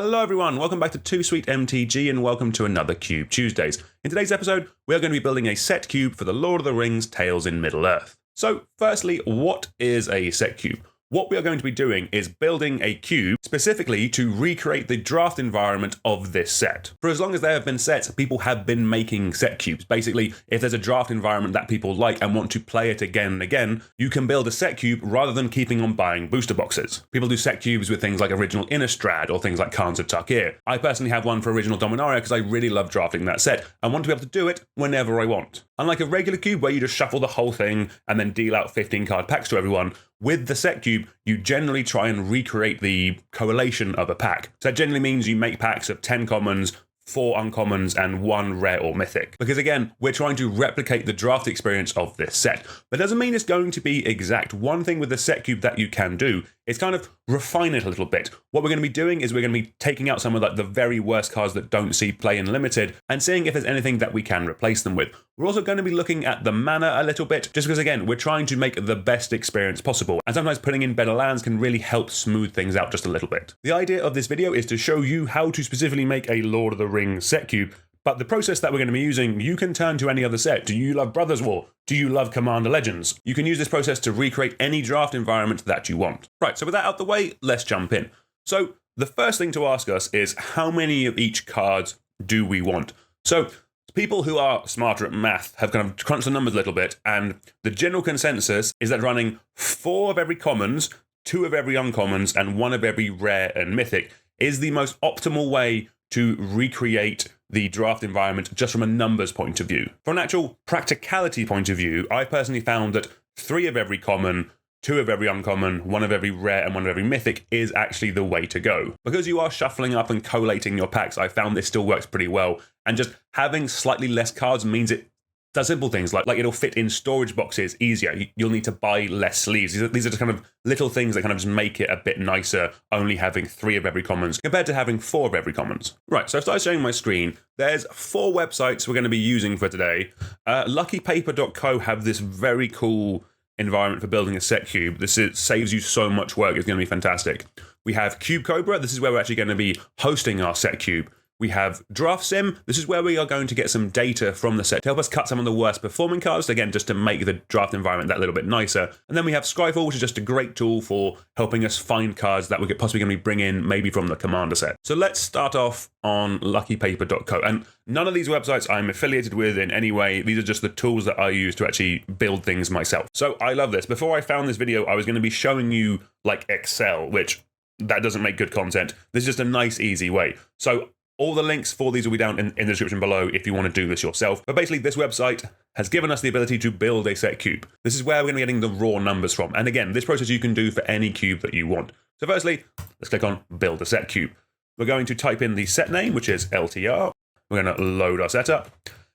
Hello everyone, welcome back to Too Sweet MTG and welcome to another Cube Tuesdays. In today's episode, we are going to be building a set cube for the Lord of the Rings Tales in Middle-earth. So firstly, what is a set cube? What we are going to be doing is building a cube specifically to recreate the draft environment of this set. For as long as there have been sets, people have been making set cubes. Basically, if there's a draft environment that people like and want to play it again and again, you can build a set cube rather than keeping on buying booster boxes. People do set cubes with things like original Innistrad or things like Khans of Tarkir. I personally have one for original Dominaria because I really love drafting that set and want to be able to do it whenever I want. Unlike a regular cube where you just shuffle the whole thing and then deal out 15 card packs to everyone, with the set cube, you generally try and recreate the correlation of a pack. So that generally means you make packs of 10 commons, 4 uncommons, and 1 rare or mythic. Because again, we're trying to replicate the draft experience of this set. But doesn't mean it's going to be exact. One thing with the set cube that you can do is kind of refine it a little bit. What we're going to be doing is we're going to be taking out some of the very worst cards that don't see play in Limited and seeing if there's anything that we can replace them with. We're also going to be looking at the mana a little bit, just because again, we're trying to make the best experience possible. And sometimes putting in better lands can really help smooth things out just a little bit. The idea of this video is to show you how to specifically make a Lord of the Rings set cube. But the process that we're going to be using, you can turn to any other set. Do you love Brothers War? Do you love Commander Legends? You can use this process to recreate any draft environment that you want. Right, so with that out the way, let's jump in. So the first thing to ask us is how many of each card do we want? So people who are smarter at math have kind of crunched the numbers a little bit, and the general consensus is that running 4 of every commons, 2 of every uncommons, and 1 of every rare and mythic is the most optimal way to recreate the draft environment just from a numbers point of view. From an actual practicality point of view, I personally found that 3 of every common, 2 of every uncommon, 1 of every rare, and 1 of every mythic is actually the way to go. Because you are shuffling up and collating your packs, I found this still works pretty well. And just having slightly less cards means it does simple things like it'll fit in storage boxes easier. You'll need to buy less sleeves. These are just kind of little things that kind of just make it a bit nicer, only having 3 of every commons compared to having 4 of every commons. Right, so I've started showing my screen. There's 4 websites we're going to be using for today. LuckyPaper.co have this very cool environment for building a set cube. Saves you so much work. It's going to be fantastic. We have Cube Cobra. This is where we're actually going to be hosting our set cube. We have Draft Sim. This is where we are going to get some data from the set to help us cut some of the worst performing cards, again, just to make the draft environment that little bit nicer. And then we have Scryfall, which is just a great tool for helping us find cards that we could possibly going to bring in maybe from the Commander set. So let's start off on LuckyPaper.co. And none of these websites I'm affiliated with in any way. These are just the tools that I use to actually build things myself. So I love this. Before I found this video, I was going to be showing you like Excel, which that doesn't make good content. This is just a nice, easy way. So all the links for these will be down in the description below if you want to do this yourself. But basically, this website has given us the ability to build a set cube. This is where we're going to be getting the raw numbers from. And again, this process you can do for any cube that you want. So firstly, let's click on Build a Set Cube. We're going to type in the set name, which is LTR. We're going to load our setup.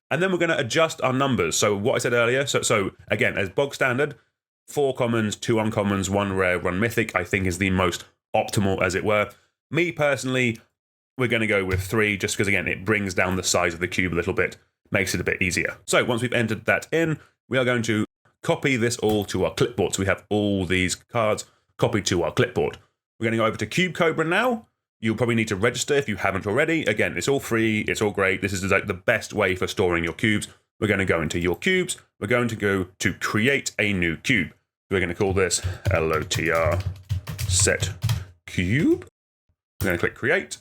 And then we're going to adjust our numbers. So what I said earlier, so again, as bog standard, 4 commons, 2 uncommons, 1 rare, 1 mythic, I think is the most optimal, as it were. Me personally, we're going to go with 3 just because, again, it brings down the size of the cube a little bit, makes it a bit easier. So once we've entered that in, we are going to copy this all to our clipboard. So we have all these cards copied to our clipboard. We're going to go over to Cube Cobra now. You'll probably need to register if you haven't already. Again, it's all free. It's all great. This is like the best way for storing your cubes. We're going to go into your cubes. We're going to go to create a new cube. We're going to call this LOTR set cube. We're going to click create.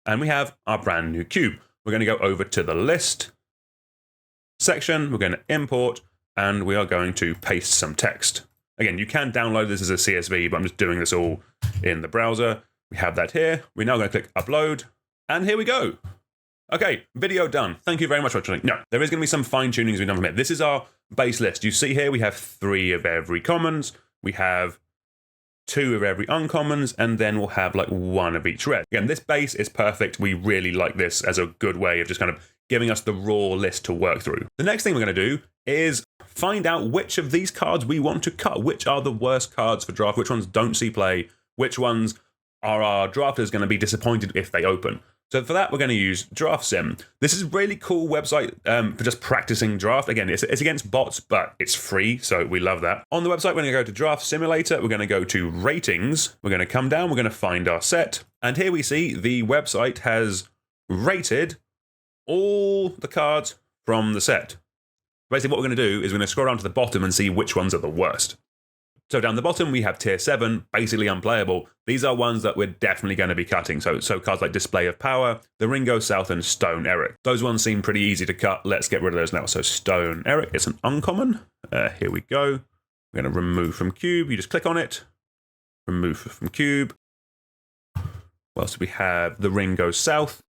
And we have our brand new cube. We're going to go over to the list section. We're going to import, and we are going to paste some text. Again, you can download this as a CSV, but I'm just doing this all in the browser. We have that here. We're now going to click upload, and here we go. Okay, video done. Thank you very much for watching. No, there is going to be some fine tunings we've done from here. This is our base list. You see here we have 3 of every commons. We have 2 of every uncommons, and then we'll have like 1 of each rare. Again, this base is perfect. We really like this as a good way of just kind of giving us the raw list to work through. The next thing we're going to do is find out which of these cards we want to cut. Which are the worst cards for draft? Which ones don't see play? Which ones are our drafters going to be disappointed if they open? So for that, we're going to use Draft Sim. This is a really cool website for just practicing draft. Again, it's against bots, but it's free, so we love that. On the website, we're going to go to Draft Simulator. We're going to go to Ratings. We're going to come down. We're going to find our set. And here we see the website has rated all the cards from the set. Basically, what we're going to do is we're going to scroll down to the bottom and see which ones are the worst. So down the bottom, we have tier 7, basically unplayable. These are ones that we're definitely going to be cutting. So cards like Display of Power, the Ring Goes South, and Stone Eric. Those ones seem pretty easy to cut. Let's get rid of those now. So Stone Eric, it's an uncommon. Here we go. We're going to remove from cube. You just click on it. Remove from cube. What else do we have? The Ring Goes South.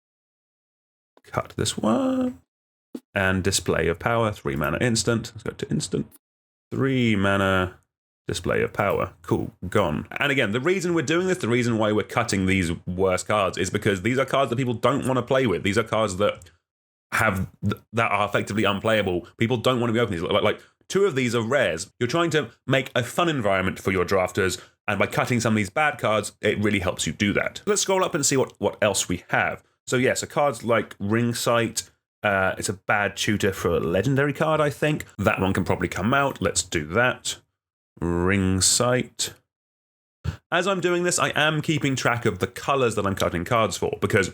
Cut this one. And Display of Power, 3 mana instant. Let's go to instant. 3 mana. Display of Power. Cool. Gone. And again, the reason we're doing this, the reason why we're cutting these worst cards is because these are cards that people don't want to play with. These are cards that are effectively unplayable. People don't want to be opening these. Like 2 of these are rares. You're trying to make a fun environment for your drafters, and by cutting some of these bad cards, it really helps you do that. Let's scroll up and see what else we have. So yeah, so cards like Ring Sight. It's a bad tutor for a legendary card, I think. That one can probably come out. Let's do that. Ring Sight. As I'm doing this, I am keeping track of the colors that I'm cutting cards for, because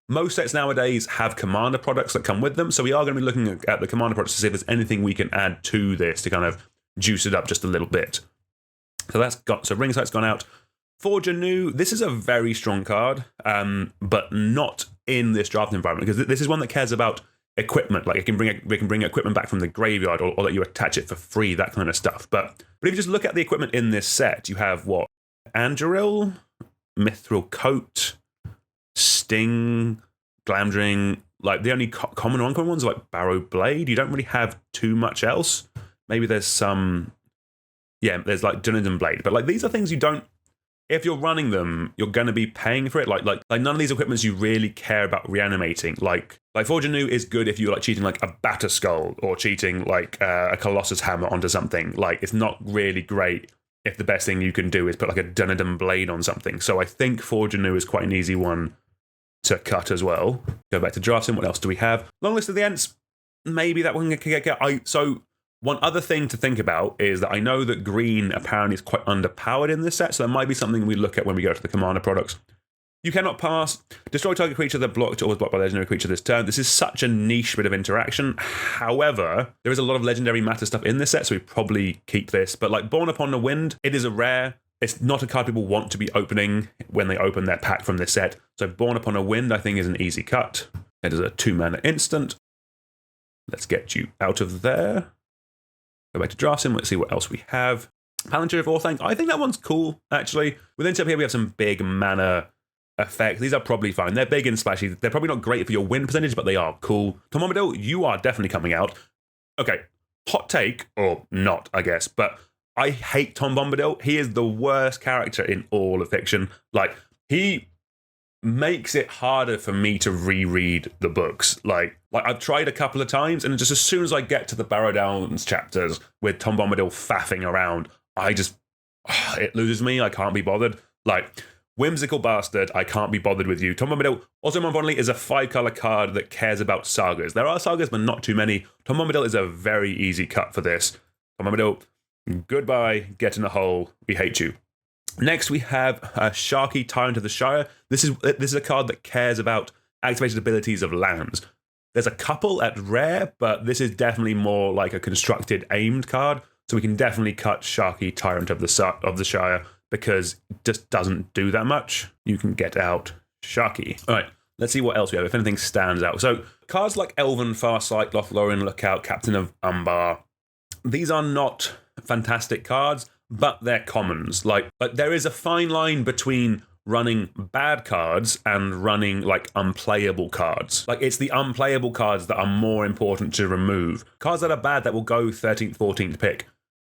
most sets nowadays have commander products that come with them. So we are going to be looking at the commander products to see if there's anything we can add to this to kind of juice it up just a little bit. So Ring Sight's gone out. Forge Anew, this is a very strong card, but not in this draft environment, because this is one that cares about equipment. Like we can bring equipment back from the graveyard, or that you attach it for free, that kind of stuff. But if you just look at the equipment in this set, you have what? Anduril, Mithril Coat, Sting, Glamdring. Like the only common or uncommon ones are like Barrow Blade. You don't really have too much else. Maybe there's some, there's like Dunedin Blade. But like these are things you don't, if you're running them, you're going to be paying for it. Like none of these equipments you really care about reanimating. Like Forge Anew is good if you're like cheating like a Batter Skull, or cheating like a Colossus Hammer onto something. Like it's not really great if the best thing you can do is put like a Dunedin Blade on something. So I think Forge Anew is quite an easy one to cut as well. Go back to Draft Sim. What else do we have? Long List of the Ents. Maybe that one can get. So one other thing to think about is that I know that green apparently is quite underpowered in this set, so that might be something we look at when we go to the commander products. You cannot pass. Destroy target creature that blocked or was blocked by legendary creature this turn. This is such a niche bit of interaction. However, there is a lot of legendary matter stuff in this set, so we probably keep this. But like Born Upon the Wind, it is a rare. It's not a card people want to be opening when they open their pack from this set. So Born Upon a Wind, I think, is an easy cut. It is a 2 mana instant. Let's get you out of there. Go back to Draft Sim. Let's see what else we have. Palantir of Orthanc. I think that one's cool, actually. Within top here, we have some big mana effects. These are probably fine. They're big and splashy. They're probably not great for your win percentage, but they are cool. Tom Bombadil, you are definitely coming out. Okay, hot take, or not, I guess, but I hate Tom Bombadil. He is the worst character in all of fiction. Like, he makes it harder for me to reread the books. Like I've tried a couple of times, and just as soon as I get to the Barrow Downs chapters with Tom Bombadil faffing around, it loses me. I can't be bothered. Like, whimsical bastard, I can't be bothered with you. Tom Bombadil, also more importantly, is a 5-color card that cares about sagas. There are sagas, but not too many. Tom Bombadil is a very easy cut for this. Tom Bombadil, goodbye, get in a hole, we hate you. Next, we have Sharky, Tyrant of the Shire. This is a card that cares about activated abilities of lands. There's a couple at rare, but this is definitely more like a constructed, aimed card. So we can definitely cut Sharky, Tyrant of the Shire, because it just doesn't do that much. You can get out Sharky. All right, let's see what else we have, if anything stands out. So cards like Elven, Farsight, Lothlorien, Lookout, Captain of Umbar, these are not fantastic cards, but they're commons. Like there is a fine line between running bad cards and running like unplayable cards. Like it's the unplayable cards that are more important to remove. Cards that are bad that will go 13th, 14th pick.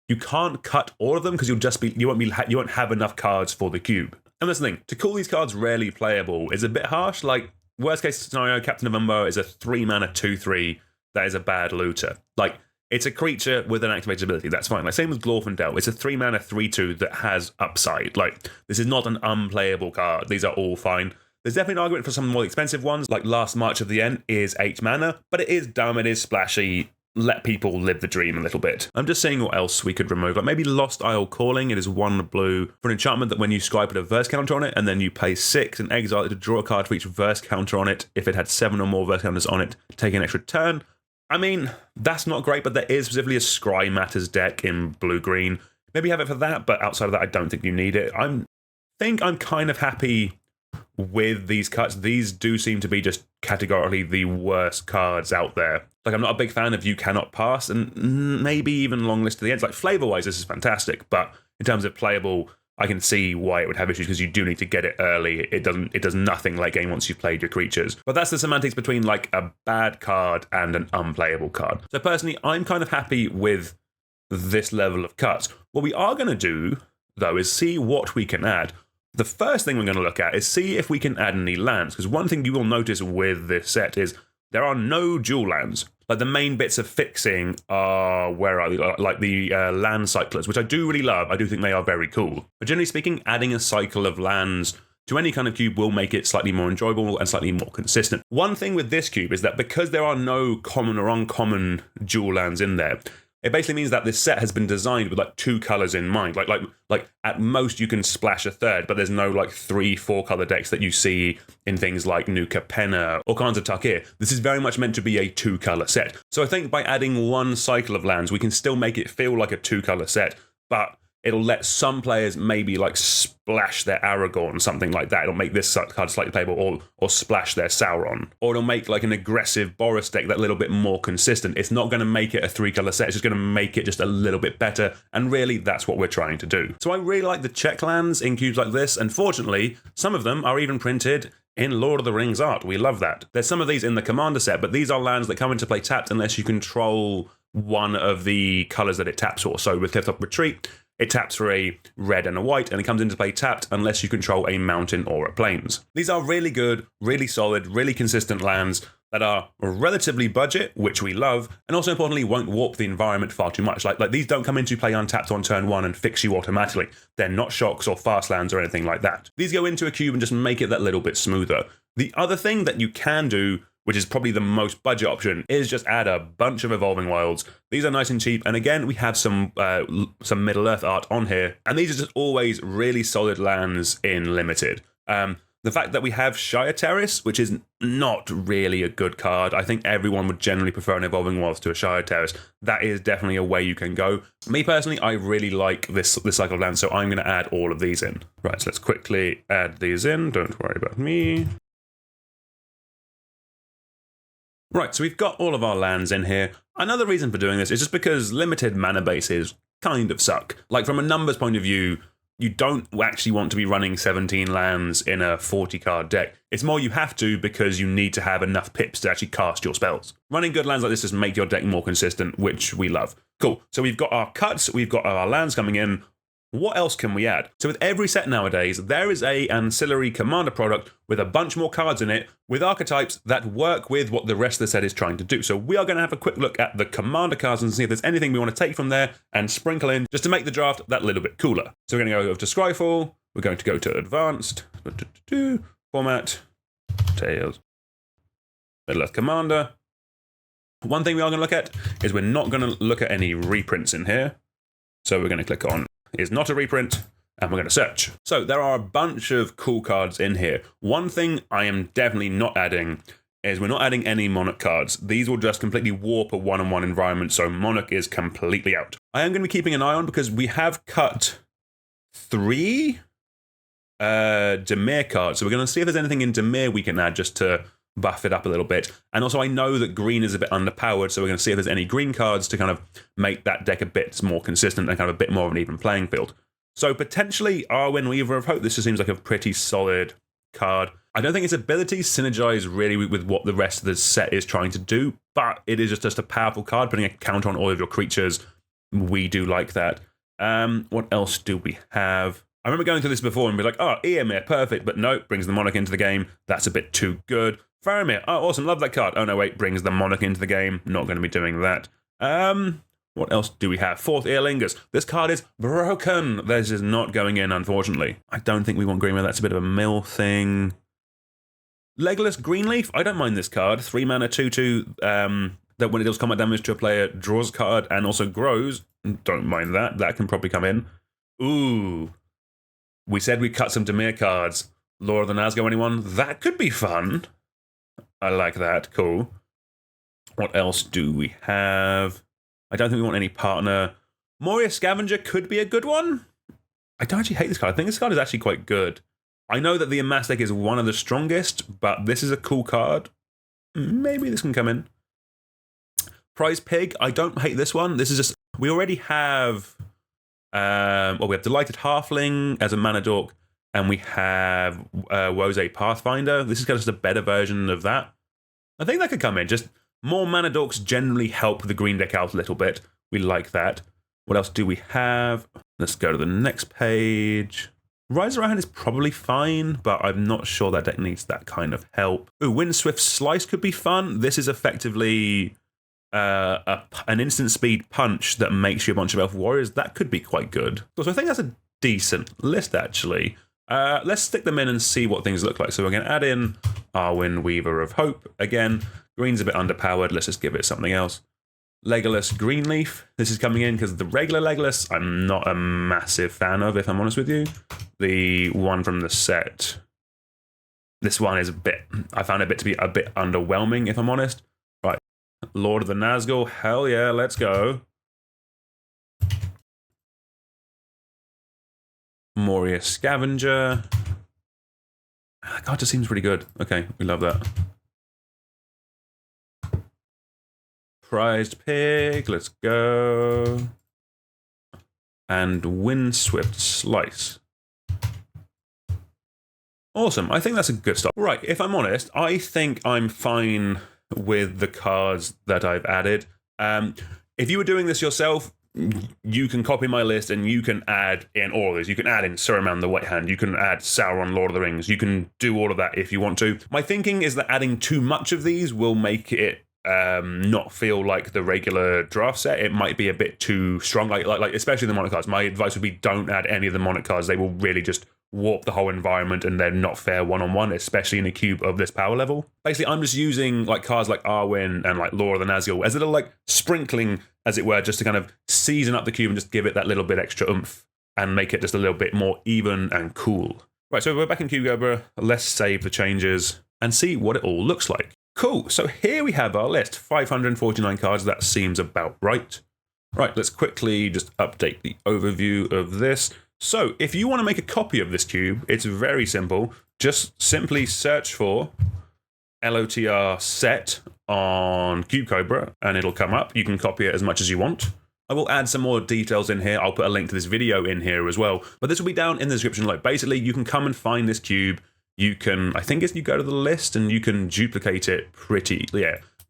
You can't cut all of them because you won't have enough cards for the cube. And that's the thing, to call these cards rarely playable is a bit harsh. Like worst case scenario, Captain of Umbar is a 3 mana 2/3 that is a bad looter. Like it's a creature with an activated ability. That's fine. Like same with Glorfindel. It's a 3 mana 3/2 that has upside. Like this is not an unplayable card. These are all fine. There's definitely an argument for some more expensive ones, like Last March of the End is 8 mana, but it is dumb, it is splashy. Let people live the dream a little bit. I'm just seeing what else we could remove. Like maybe Lost Isle Calling. It is 1 blue for an enchantment that when you scry put a verse counter on it, and then you pay 6 and exile it to draw a card for each verse counter on it. If it had 7 or more verse counters on it, take an extra turn. I mean, that's not great, but there is specifically a Scry Matters deck in blue-green. Maybe have it for that, but outside of that, I don't think you need it. I think I'm kind of happy with these cuts. These do seem to be just categorically the worst cards out there. Like, I'm not a big fan of You Cannot Pass, and maybe even Long List to the Ends. Like, flavor-wise, this is fantastic, but in terms of playable, I can see why it would have issues because you do need to get it early. It does nothing late game once you've played your creatures. But that's the semantics between like a bad card and an unplayable card. So personally, I'm kind of happy with this level of cuts. What we are going to do, though, is see what we can add. The first thing we're going to look at is see if we can add any lands, because one thing you will notice with this set is there are no dual lands. Like, the main bits of fixing are, where are they? Like the land cyclers, which I do really love. I do think they are very cool. But generally speaking, adding a cycle of lands to any kind of cube will make it slightly more enjoyable and slightly more consistent. One thing with this cube is that because there are no common or uncommon dual lands in there, it basically means that this set has been designed with like 2 colors in mind. Like at most you can splash a third, but there's no like 3-4 color decks that you see in things like New Capenna or Khans of Tarkir. This is very much meant to be a 2 color set. So I think by adding 1 cycle of lands, we can still make it feel like a 2 color set, but it'll let some players maybe like splash their Aragorn, something like that. It'll make this card slightly playable, or splash their Sauron. Or it'll make like an aggressive Boros deck that little bit more consistent. It's not going to make it a 3-color set, it's just going to make it just a little bit better, and really that's what we're trying to do. So I really like the check lands in cubes like this, and fortunately, some of them are even printed in Lord of the Rings art. We love that. There's some of these in the Commander set, but these are lands that come into play tapped unless you control one of the colors that it taps for. So with Clifftop Retreat, it taps for a red and a white, and it comes into play tapped unless you control a mountain or a plains. These are really good, really solid, really consistent lands that are relatively budget, which we love, and also importantly won't warp the environment far too much. Like these don't come into play untapped on turn 1 and fix you automatically. They're not shocks or fast lands or anything like that. These go into a cube and just make it that little bit smoother. The other thing that you can do, which is probably the most budget option, is just add a bunch of Evolving Wilds. These are nice and cheap, and again, we have some Middle-earth art on here, and these are just always really solid lands in Limited. The fact that we have Shire Terrace, which is not really a good card. I think everyone would generally prefer an Evolving Wilds to a Shire Terrace. That is definitely a way you can go. Me personally, I really like this cycle of lands, so I'm going to add all of these in. Right, so let's quickly add these in. Don't worry about me. Right, so we've got all of our lands in here. Another reason for doing this is just because limited mana bases kind of suck. Like, from a numbers point of view, you don't actually want to be running 17 lands in a 40-card deck. It's more you have to because you need to have enough pips to actually cast your spells. Running good lands like this just make your deck more consistent, which we love. Cool, so we've got our cuts, we've got our lands coming in. What else can we add? So with every set nowadays, there is a ancillary commander product with a bunch more cards in it, with archetypes that work with what the rest of the set is trying to do. So we are going to have a quick look at the commander cards and see if there's anything we want to take from there and sprinkle in just to make the draft that little bit cooler. So we're going to go over to Scryfall, we're going to go to Advanced, Format, Tails, Middle-earth Commander. One thing we are going to look at is we're not going to look at any reprints in here. So we're going to click on is not a reprint, and we're going to search. So there are a bunch of cool cards in here. One thing I am definitely not adding is we're not adding any Monarch cards. These will just completely warp a one-on-one environment, so Monarch is completely out. I am going to be keeping an eye on because we have cut 3 Dimir cards, so we're going to see if there's anything in Dimir we can add just to buff it up a little bit. And also I know that green is a bit underpowered, so we're going to see if there's any green cards to kind of make that deck a bit more consistent and kind of a bit more of an even playing field. So potentially Arwen Weaver of Hope, this just seems like a pretty solid card. I don't think its abilities synergize really with what the rest of the set is trying to do, but it is just a powerful card, putting a counter on all of your creatures. We do like that. What else do we have? I remember going through this before and be like, oh, Eomir, perfect, but no, brings the Monarch into the game. That's a bit too good. Faramir, oh, awesome, love that card. Oh, no, wait, brings the Monarch into the game. Not going to be doing that. What else do we have? 4th Earlingers. This card is broken. This is not going in, unfortunately. I don't think we want green. That's a bit of a mill thing. Legolas Greenleaf, I don't mind this card. 3 mana, 2/2, that when it deals combat damage to a player, draws a card and also grows. Don't mind that. That can probably come in. Ooh. We said we'd cut some Dimir cards. Lord of the Nazgul, anyone? That could be fun. I like that. Cool. What else do we have? I don't think we want any partner. Moria Scavenger could be a good one. I don't actually hate this card. I think this card is actually quite good. I know that the Amass deck is one of the strongest, but this is a cool card. Maybe this can come in. Prize Pig, I don't hate this one. This is just, we already have, we have Delighted Halfling as a mana dork, and we have Woze Pathfinder. This is kind of just a better version of that. I think that could come in. Just more mana dorks generally help the green deck out a little bit. We like that. What else do we have? Let's go to the next page. Rise Around is probably fine, but I'm not sure that deck needs that kind of help. Ooh, Windswift Slice could be fun. This is effectively an instant speed punch that makes you a bunch of Elf Warriors. That could be quite good. So I think that's a decent list, actually. Let's stick them in and see what things look like. So we're going to add in Arwen, Weaver of Hope. Again, green's a bit underpowered. Let's just give it something else. Legolas Greenleaf. This is coming in because the regular Legolas, I'm not a massive fan of, if I'm honest with you. The one from the set, this one is I found it to be a bit underwhelming, if I'm honest. Right, Lord of the Nazgul, hell yeah, let's go. Moria Scavenger. That card just seems pretty good. Okay, we love that. Prized Pig, let's go. And Windswift Slice. Awesome, I think that's a good start. Right, if I'm honest, I think I'm fine with the cards that I've added. If you were doing this yourself, you can copy my list and you can add in all of these. You can add in Saruman the White Hand. You can add Sauron, Lord of the Rings. You can do all of that if you want to. My thinking is that adding too much of these will make it not feel like the regular draft set. It might be a bit too strong, like especially the Monarch cards. My advice would be don't add any of the Monarch cards. They will really just warp the whole environment and they're not fair one-on-one, especially in a cube of this power level. Basically, I'm just using like cards like Arwen and like Lord of the Nazgul as a little like sprinkling, as it were, just to kind of season up the cube and just give it that little bit extra oomph and make it just a little bit more even and cool. Right, so we're back in CubeGober. Let's save the changes and see what it all looks like. Cool, so here we have our list, 549 cards. That seems about right. Right, let's quickly just update the overview of this. So if you want to make a copy of this cube, it's very simple. Just simply search for LOTR set on CubeCobra and it'll come up. You can copy it as much as you want. I will add some more details in here. I'll put a link to this video in here as well. But this will be down in the description. Like basically, you can come and find this cube. You can, I think you go to the list and you can duplicate it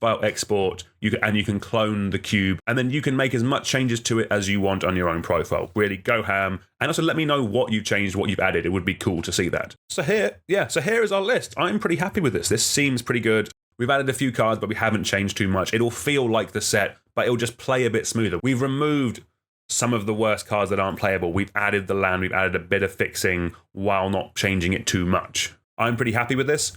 file export, you can clone the cube, and then you can make as much changes to it as you want on your own profile. Really go ham, and also let me know what you've changed, what you've added. It would be cool to see that. So here is our list. I'm pretty happy with this. This seems pretty good. We've added a few cards, but we haven't changed too much. It'll feel like the set, but it'll just play a bit smoother. We've removed some of the worst cards that aren't playable. We've added the land, we've added a bit of fixing while not changing it too much. I'm pretty happy with this.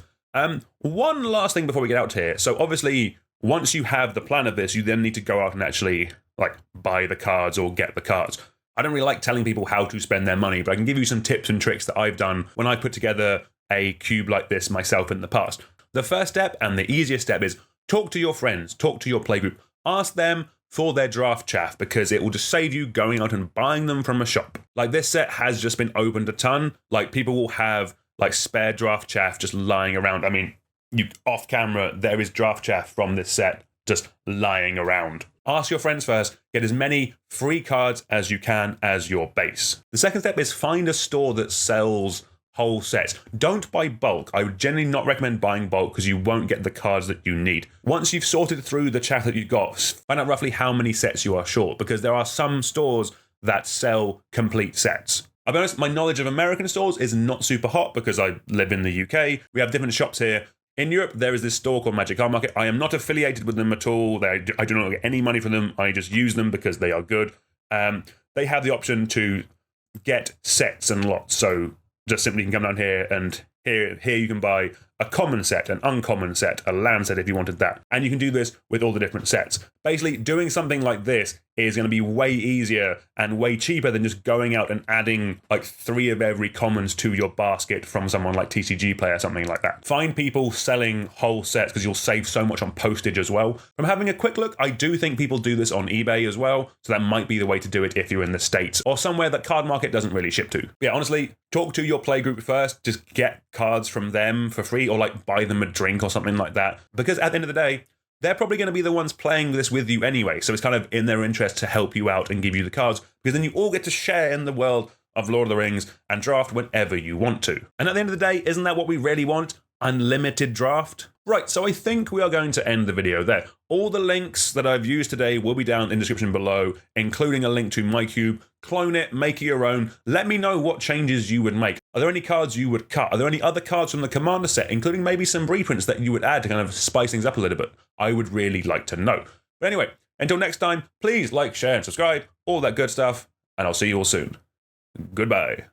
One last thing before we get out here. So obviously, once you have the plan of this, you then need to go out and actually like buy the cards or get the cards. I don't really like telling people how to spend their money, but I can give you some tips and tricks that I've done when I put together a cube like this myself in the past. The first step and the easiest step is talk to your friends, talk to your playgroup, ask them for their draft chaff because it will just save you going out and buying them from a shop. Like this set has just been opened a ton. Like people will have like spare draft chaff just lying around. I mean, off camera, there is draft chaff from this set just lying around. Ask your friends first, get as many free cards as you can as your base. The second step is find a store that sells whole sets. Don't buy bulk. I would generally not recommend buying bulk because you won't get the cards that you need. Once you've sorted through the chaff that you've got, find out roughly how many sets you are short because there are some stores that sell complete sets. I'll be honest, my knowledge of American stores is not super hot because I live in the UK. We have different shops here. In Europe, there is this store called Magic Card Market. I am not affiliated with them at all. I do not get any money from them. I just use them because they are good. They have the option to get sets and lots. So just simply you can come down here and here you can buy a common set, an uncommon set, a land set if you wanted that. And you can do this with all the different sets. Basically, doing something like this is going to be way easier and way cheaper than just going out and adding like 3 of every commons to your basket from someone like TCG Player or something like that. Find people selling whole sets because you'll save so much on postage as well. From having a quick look, I do think people do this on eBay as well, so that might be the way to do it if you're in the States or somewhere that Card Market doesn't really ship to. But yeah, honestly, talk to your playgroup first, just get cards from them for free or like buy them a drink or something like that, because at the end of the day, they're probably going to be the ones playing this with you anyway, so it's kind of in their interest to help you out and give you the cards, because then you all get to share in the world of Lord of the Rings and draft whenever you want to. And at the end of the day, isn't that what we really want? Unlimited draft? Right, so I think we are going to end the video there. All the links that I've used today will be down in the description below, including a link to my cube. Clone it, make it your own. Let me know what changes you would make. Are there any cards you would cut? Are there any other cards from the Commander set, including maybe some reprints that you would add to kind of spice things up a little bit? I would really like to know. But anyway, until next time, please like, share, and subscribe, all that good stuff, and I'll see you all soon. Goodbye.